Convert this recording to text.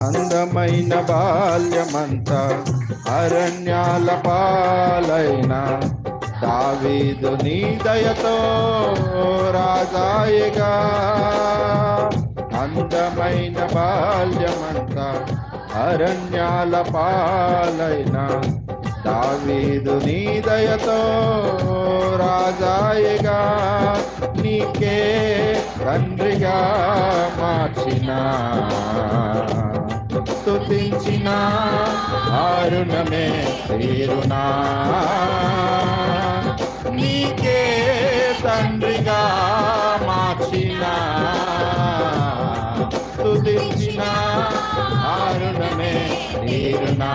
అందమైన బాల్యమంతా అరణ్యాల పాలైన దావీదు నీ దయతో రాజాయగా. అందమైన బాల్యమంతా అరణ్యాల పాలైన దావీదు నీ దయతో రాజాయగా. నీకే తండ్రిగా మార్చిన స్తుతించిన అరుణమే తీరునా. నీకే తండ్రిగా మార్చిన స్తుతించిన అరుణమే తీరునా.